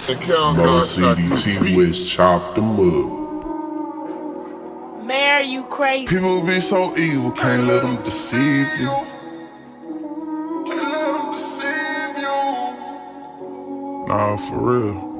No CDT West chopped them up. Mayor, you crazy. People be so evil, can't let them deceive you. Nah, for real.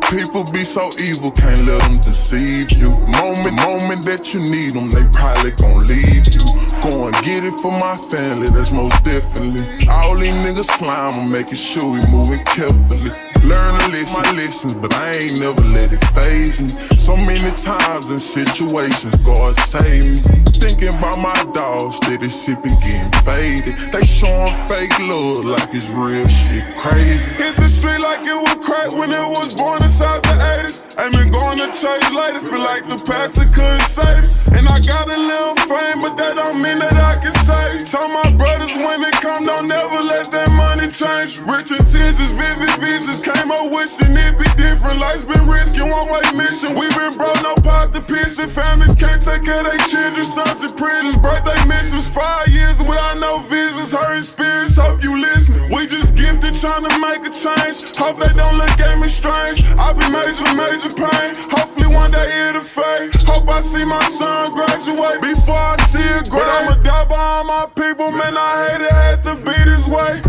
People be so evil, can't let them deceive you. Moment that you need them, they probably gon' leave you. Go and get it for my family, that's most definitely. All these niggas slime, I'm making sure we moving carefully. Learn to listen my lessons, but I ain't never let it faze me. So many times in situations, God save me. Thinking about my dogs, steady sipping, getting faded. They showing fake love like it's real shit crazy. Hit the street like it was crack when it was born inside the 80s. Ain't been going to church later, feel like the pastor couldn't save it. And I got a little fame, but that don't mean that I can save it. Tell my brothers when it come, don't never let that money change. Rich intentions, vivid visions, came up wishing it be different. Life's been risky, one-way mission. We been broke, no pot to piss, and families can't take care of their children. Sons in prisons, birthday misses, 5 years without no visits. Hurting spirits, hope you listen. We just gifted, trying to make a change. Hope they don't look at me strange. I've been major pain. Hopefully one day it'll fade. Hope I see my son graduate before I see a grave. But I'ma die by all my people, man, I hate it, had to be this way.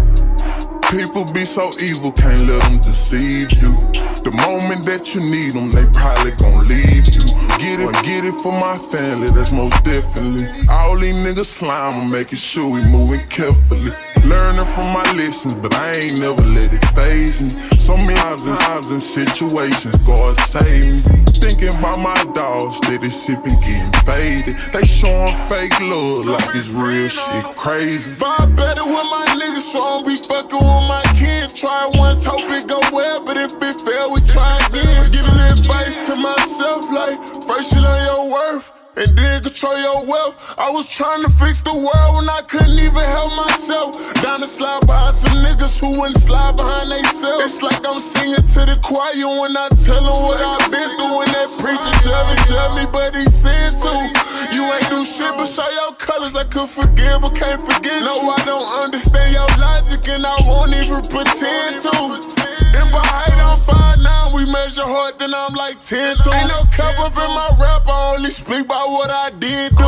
People be so evil, can't let them deceive you. The moment that you need them, they probably gon' leave you. Get it for my family, that's most definitely. All these niggas slime, I'm making sure we moving carefully. Learning from my lessons, but I ain't never let it faze me. So many times in situations, God save me. Thinking about my dogs, steady sipping, getting faded. They showing fake love like it's real shit crazy. Vibe better with my niggas, so I don't be fucking with my kids. Try once, hope it go well, but if it fail, we try again. Giving advice to myself like, first you learn your worth, and then control your wealth. I was trying to fix the world when I couldn't even help myself. Down the slide behind some niggas who wouldn't slide behind theyself. It's like I'm singing to the choir when I tell them what I've been through. And that preacher judge me, but he said too. You ain't do shit but show your colors. I could forgive but can't forget you. No, I don't understand your logic and I won't even pretend to. If I hate on 5'9", we measure hard, then I'm like 10 to. Ain't no cup up in my rap, I only speak about what I did do.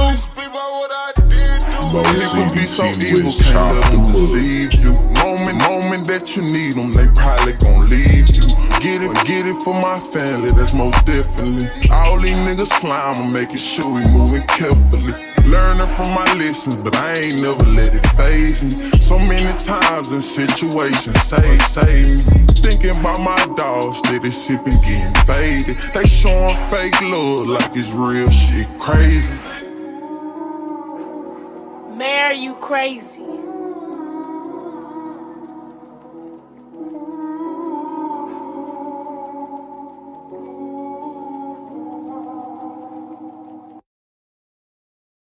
People be so evil, can't let them deceive you. Moment that you need them, they probably gon' leave you. Get it for my family, that's most definitely. All these niggas slime, I'm making sure we moving carefully. Learning from my lessons, but I ain't never let it faze me. So many times in situations, save me. Thinking about my dogs, steady sipping, getting faded. They showing fake love like it's real shit crazy. Mayor, you crazy.